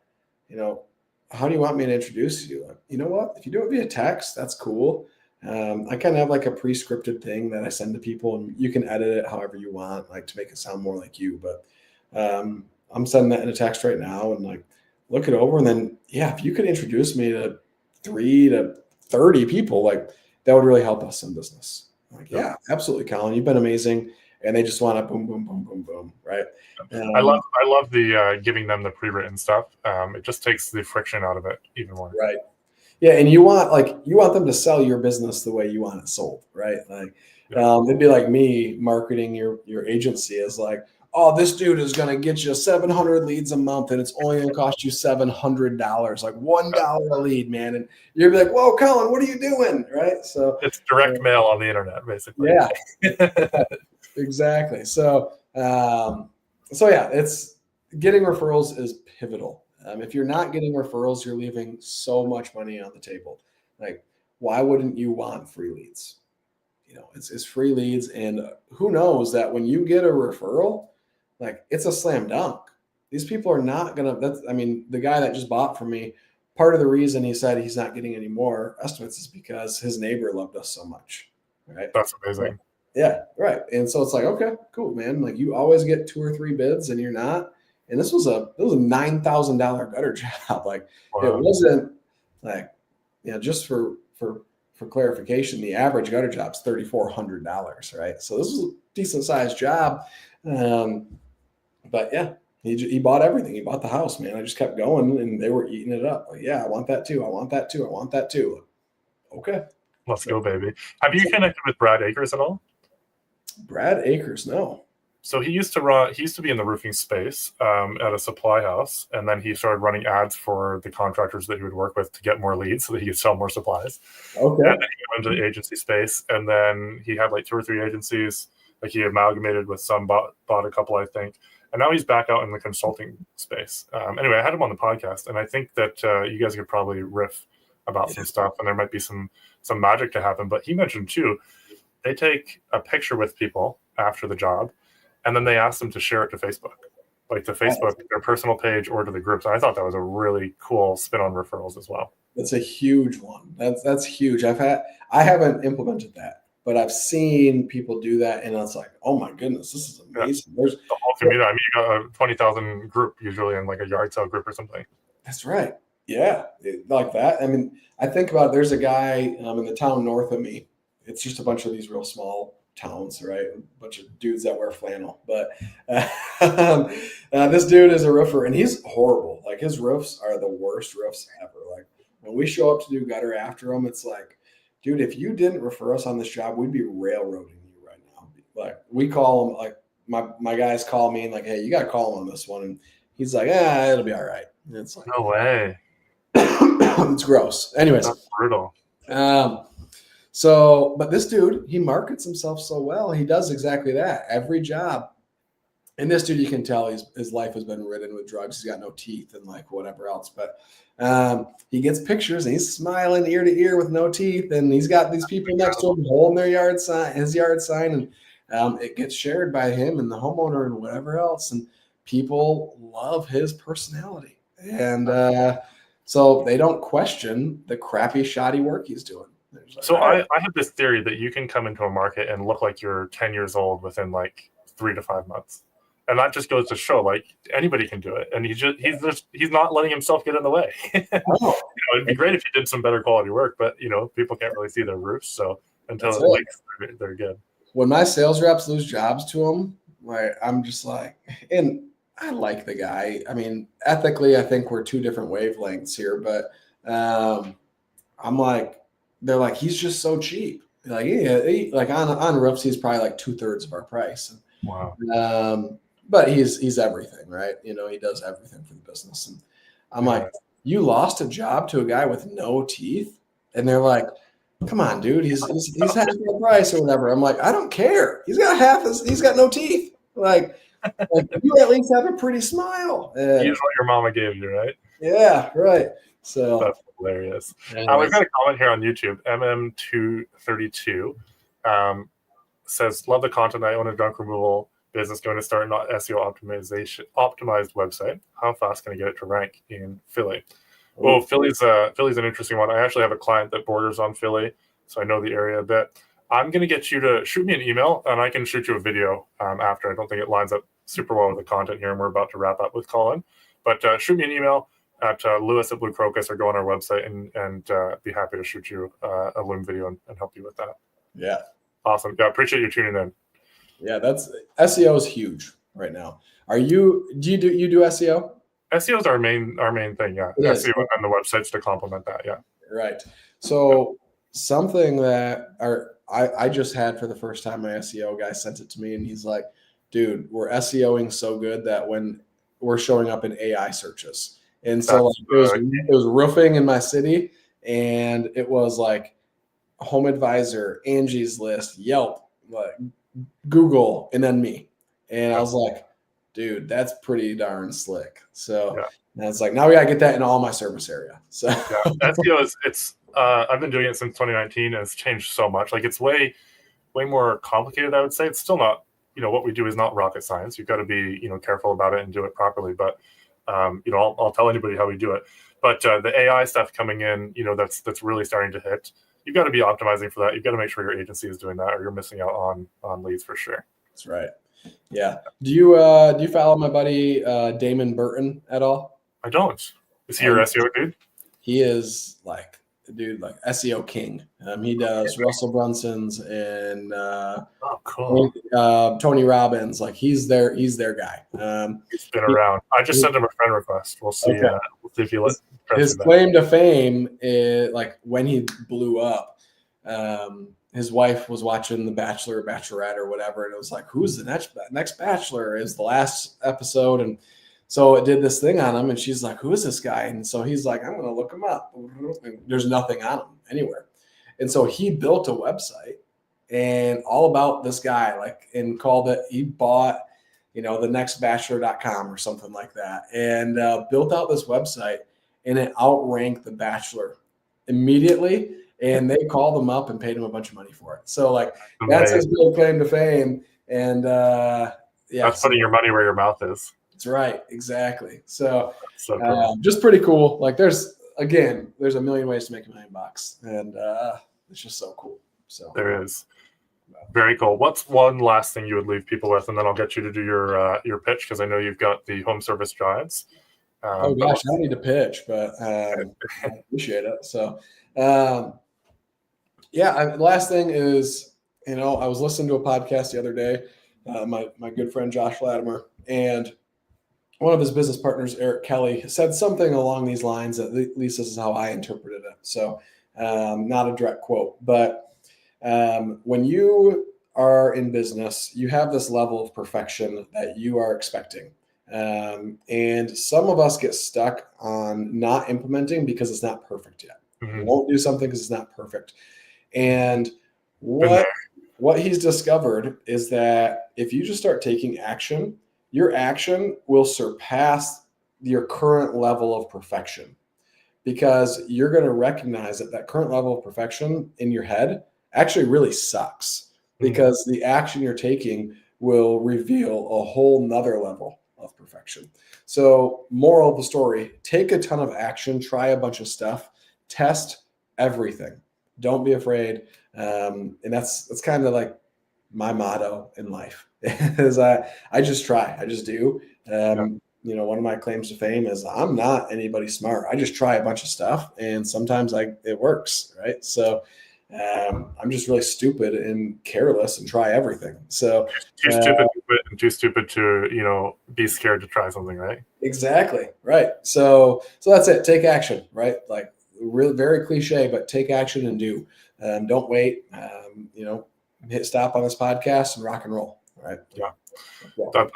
do you want me to introduce you? Like, you know what? If you do it via text, that's cool. I kind of have like a pre-scripted thing that I send to people and you can edit it however you want, like to make it sound more like you. But I'm sending that in a text right now and like, look it over. And then, if you could introduce me to 3 to 30 people, like that would really help us in business. I'm like, yeah, absolutely, Colin, you've been amazing. And they just want to boom, boom, boom, boom, boom. Right. I love the giving them the pre-written stuff. It just takes the friction out of it even more. Right. Yeah. And you want them to sell your business the way you want it sold. Right. Like, it'd be like me marketing your agency as like, oh, this dude is going to get you 700 leads a month and it's only going to cost you $700, like $1 a lead, man. And you'd be like, whoa, Colin, what are you doing? Right. So it's direct mail on the internet, basically. Yeah, exactly. So, it's getting referrals is pivotal. If you're not getting referrals, you're leaving so much money on the table. Like, why wouldn't you want free leads? It's free leads. And who knows that when you get a referral, like it's a slam dunk. These people are not going to, the guy that just bought from me, part of the reason he said he's not getting any more estimates is because his neighbor loved us so much. Right. That's amazing. Yeah. Right. And so it's like, okay, cool, man. Like you always get 2 or 3 bids and you're not, and this was a $9,000 gutter job. Like It wasn't like, just for clarification, the average gutter job is $3,400, right? So this was a decent sized job. But yeah, he bought everything. He bought the house, man. I just kept going and they were eating it up. Like, yeah, I want that too. I want that too. I want that too. Okay. Let's go, baby. Have you connected with Brad Akers at all? Brad Akers? No. So he used to be in the roofing space at a supply house, and then he started running ads for the contractors that he would work with to get more leads so that he could sell more supplies. Okay. And then he went into the agency space, and then he had like 2 or 3 agencies. Like he amalgamated with some, bought a couple, I think, and now he's back out in the consulting space. Anyway, I had him on the podcast, and I think that you guys could probably riff about some stuff, and there might be some magic to happen. But he mentioned too, they take a picture with people after the job, and then they ask them to share it to Facebook, like to Facebook, their personal page, or to the groups. And I thought that was a really cool spin on referrals as well. That's a huge one. That's huge. I haven't implemented that, but I've seen people do that, and it's like, oh my goodness, this is amazing. There's the whole community. I mean, you got a 20,000 group usually in like a yard sale group or something. That's right. Yeah, like that. I mean, I think about there's a guy in the town north of me. It's just a bunch of these real small towns, right? A bunch of dudes that wear flannel. But this dude is a roofer, and he's horrible. Like his roofs are the worst roofs ever. Like when we show up to do gutter after him, it's like, dude, if you didn't refer us on this job, we'd be railroading you right now. Like we call him, like my guys call me and like, hey, you got to call him on this one. And he's like, it'll be all right. And it's like, no way. It's gross. Anyways. That's brutal. So, but this dude, he markets himself so well. He does exactly that every job. And this dude, you can tell his life has been ridden with drugs. He's got no teeth and like whatever else. But he gets pictures and he's smiling ear to ear with no teeth. And he's got these people next to him holding their his yard sign. And it gets shared by him and the homeowner and whatever else. And people love his personality. And so they don't question the crappy, shoddy work he's doing. Like, so I have this theory that you can come into a market and look like you're 10 years old within like 3 to 5 months. And that just goes to show like anybody can do it. And he's not letting himself get in the way. It'd be great if you did some better quality work, but people can't really see their roofs. So until it leaks, they're good. When my sales reps lose jobs to them, like I'm just like, and I like the guy. I mean, ethically, I think we're 2 different wavelengths here, but I'm like, they're like, he's just so cheap. Like, like on roofs, he's probably like 2/3 of our price. Wow. But he's everything, right? He does everything for the business. And I'm like, you lost a job to a guy with no teeth? And they're like, come on, dude, he's half the price or whatever. I'm like, I don't care. He's got no teeth. Like you at least have a pretty smile. Use what your mama gave you, right? Yeah, right. So that's hilarious. We've got a comment here on YouTube. MM232 says, love the content. I own a junk removal business going to start an SEO optimized website. How fast can I get it to rank in Philly? Well, Philly's an interesting one. I actually have a client that borders on Philly, so I know the area a bit. I'm going to get you to shoot me an email, and I can shoot you a video after. I don't think it lines up super well with the content here, and we're about to wrap up with Colin. But shoot me an email at Lewis at Blue Crocus, or go on our website and be happy to shoot you a Loom video and help you with that. Yeah. Awesome. Yeah, appreciate you tuning in. Yeah, that's SEO is huge right now. Do you do SEO? SEO is our main thing, yeah. SEO and the websites to complement that, yeah. Right. So something that I just had for the first time, my SEO guy sent it to me, and he's like, dude, we're SEOing so good that when we're showing up in AI searches. And so it was roofing in my city, and it was like Home Advisor, Angie's List, Yelp, like Google, and then me. And I was like, dude, that's pretty darn slick. So and it's like, now we got to get that in all my service area. So SEO is I've been doing it since 2019, and it's changed so much. Like it's way more complicated, I would say. It's still not, what we do is not rocket science. You've got to be, careful about it and do it properly. But I'll tell anybody how we do it. But the AI stuff coming in, that's really starting to hit. You've got to be optimizing for that. You've got to make sure your agency is doing that, or you're missing out on leads for sure. That's right. Yeah. Do you follow my buddy Damon Burton at all? I don't. Is he your SEO dude? He is like SEO king. He does Russell Brunson's and Tony Robbins. Like he's their guy. He's been around. I just sent him a friend request. We'll see. Okay. We'll see if he lets. His claim to fame is like when he blew up. his wife was watching The Bachelor or Bachelorette or whatever, and it was like, who's the next Bachelor? Is the last episode, and so it did this thing on him, and she's like, who is this guy? And so he's like, I'm going to look him up. And there's nothing on him anywhere, and so he built a website and all about this guy, like, and called it. He bought, the nextbachelor.com or something like that, and built out this website, and it outranked The Bachelor immediately. And they called him up and paid him a bunch of money for it. So like that's his real claim to fame. And that's putting your money where your mouth is. That's right, exactly. So, cool. Just pretty cool. Like there's a million ways to make $1 million, and it's just so cool. So there is. Very cool. What's one last thing you would leave people with, and then I'll get you to do your pitch, because I know you've got the home service giants. Oh gosh, I don't need to pitch, but I appreciate it. So. Last thing is, I was listening to a podcast the other day, my good friend Josh Latimer, and one of his business partners, Eric Kelly, said something along these lines. At least this is how I interpreted it. So not a direct quote, but when you are in business, you have this level of perfection that you are expecting. And some of us get stuck on not implementing because it's not perfect yet. Mm-hmm. We won't do something because it's not perfect. And what he's discovered is that if you just start taking action, your action will surpass your current level of perfection, because you're going to recognize that current level of perfection in your head actually really sucks, because the action you're taking will reveal a whole nother level of perfection. So moral of the story, take a ton of action, try a bunch of stuff, test everything. Don't be afraid. And that's kind of like my motto in life is I just try, I just do. One of my claims to fame is I'm not anybody smart. I just try a bunch of stuff, and sometimes it works. Right. So I'm just really stupid and careless and try everything. So too stupid to, be scared to try something. Right. Exactly. Right. So that's it. Take action. Right. Like, really very cliche, but take action and do. Don't wait. Hit stop on this podcast and rock and roll. All right. Yeah.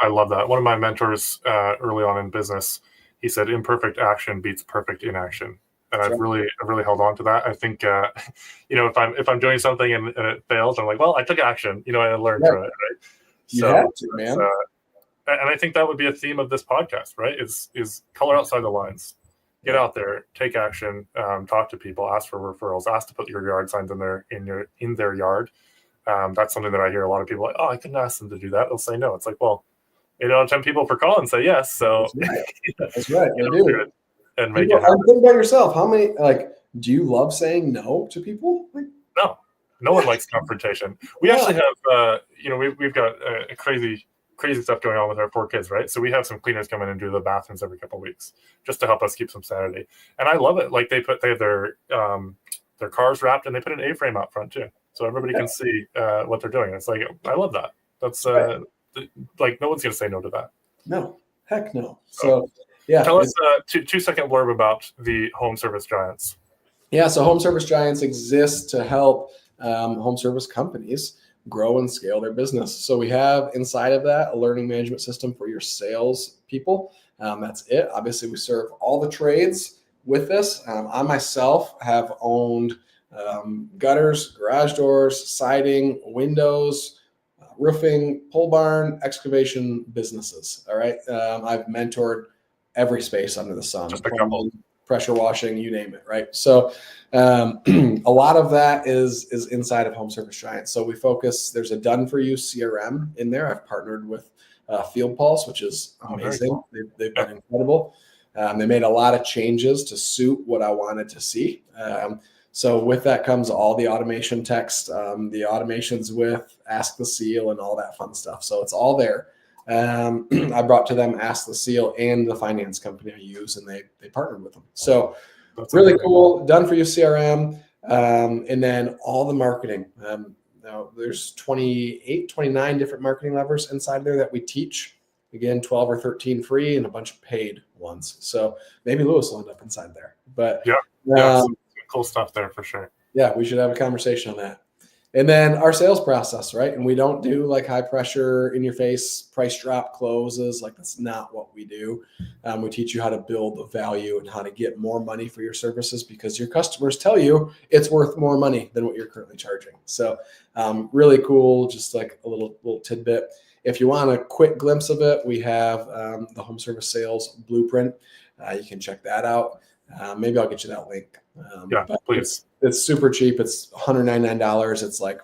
I love that. One of my mentors early on in business, he said, imperfect action beats perfect inaction. And I've really held on to that. I think, if I'm doing something and it fails, I'm like, well, I took action, and I learned from it. Right. You have to, man. And I think that would be a theme of this podcast, right? Is color outside the lines. Get out there, take action, talk to people, ask for referrals, ask to put your yard signs in their yard. That's something that I hear a lot of people like, oh, I couldn't ask them to do that. They'll say no. It's like, well, 10 people per call and say yes. So that's right. Do it and make it happen. Think about yourself. How many, do you love saying no to people? No one likes confrontation. We actually have, we've got a crazy stuff going on with our 4 kids, right? So we have some cleaners come in and do the bathrooms every couple of weeks just to help us keep some sanity. And I love it. Like they have their cars wrapped, and they put an A-frame out front too, so everybody can see what they're doing. It's like, I love that. That's like, no one's going to say no to that. No, heck no. So yeah. Tell us a 2-second blurb about the home service giants. Yeah. So home service giants exist to help home service companies grow and scale their business. So we have inside of that a learning management system for your sales people. That's it. Obviously, we serve all the trades with this. I myself have owned gutters, garage doors, siding, windows, roofing, pole barn, excavation businesses. All right. I've mentored every space under the sun. Just a couple. Pressure washing, you name it, right? So a lot of that is inside of Home Service Giants. So we focus, there's a done for you CRM in there. I've partnered with Field Pulse, which is amazing. Cool. They've been incredible. They made a lot of changes to suit what I wanted to see. So with that comes all the automation text, the automations with Ask the Seal and all that fun stuff. So it's all there. I brought to them Ask the Seal and the finance company I use, and they partnered with them. So that's really cool. Done for you CRM. And then all the marketing. Now there's 29 different marketing levers inside there that we teach. Again, 12 or 13 free and a bunch of paid ones. So maybe Lewis will end up inside there. But yeah, some cool stuff there for sure. Yeah, we should have a conversation on that. And then our sales process, right? And we don't do like high pressure in your face price drop closes. Like that's not what we do. We teach you how to build the value and how to get more money for your services because your customers tell you it's worth more money than what you're currently charging. So really cool, just like a little tidbit. If you want a quick glimpse of it, we have the home service sales blueprint. You can check that out. Maybe I'll get you that link. Yeah, please. It's super cheap. It's $199. It's like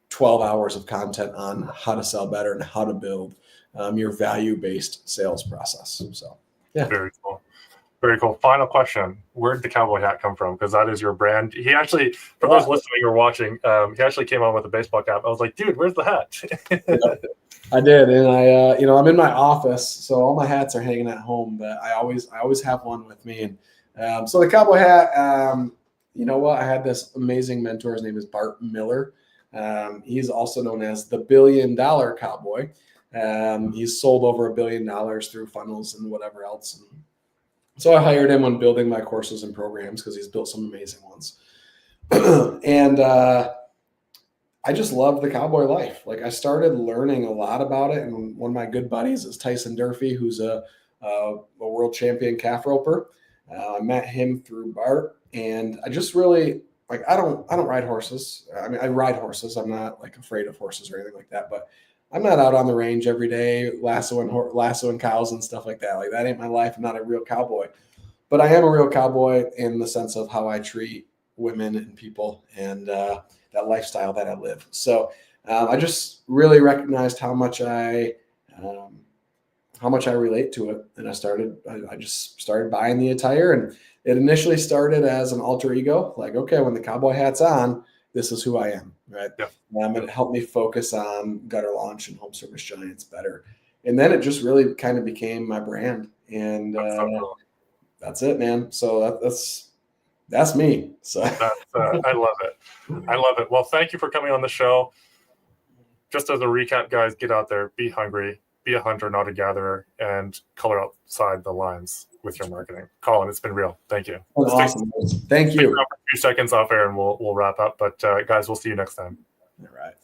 12 hours of content on how to sell better and how to build your value-based sales process. So, yeah. Very cool. Very cool. Final question. Where did the cowboy hat come from? Because that is your brand. He actually, for those listening or watching, he actually came on with a baseball cap. I was like, dude, where's the hat? I did. And I'm in my office, so all my hats are hanging at home, but I always have one with me. And so the cowboy hat, you know what? I had this amazing mentor. His name is Bart Miller. He's also known as the $1 billion cowboy. He's sold over $1 billion through funnels and whatever else. And so I hired him when building my courses and programs because he's built some amazing ones. And I just love the cowboy life. Like I started learning a lot about it. And one of my good buddies is Tyson Durfee, who's a world champion calf roper. I met him through Bart, and I just really like, I don't ride horses. I mean, I ride horses. I'm not like afraid of horses or anything like that, but I'm not out on the range every day lassoing cows and stuff like that. Like that ain't my life. I'm not a real cowboy, but I am a real cowboy in the sense of how I treat women and people and that lifestyle that I live. So I just really recognized how much I relate to it. And I just started buying the attire, and it initially started as an alter ego. Like, okay, when the cowboy hat's on, this is who I am, right? Yeah. And it helped me focus on gutter launch and home service giants better. And then it just really kind of became my brand. And that's it, man. So that's me. So I love it. I love it. Well, thank you for coming on the show. Just as a recap, guys, get out there, be hungry, be a hunter, not a gatherer, and color outside the lines with your marketing. Colin, it's been real. Thank you. Awesome. Thank you. Take a few seconds off air and we'll wrap up. But guys, we'll see you next time. All right.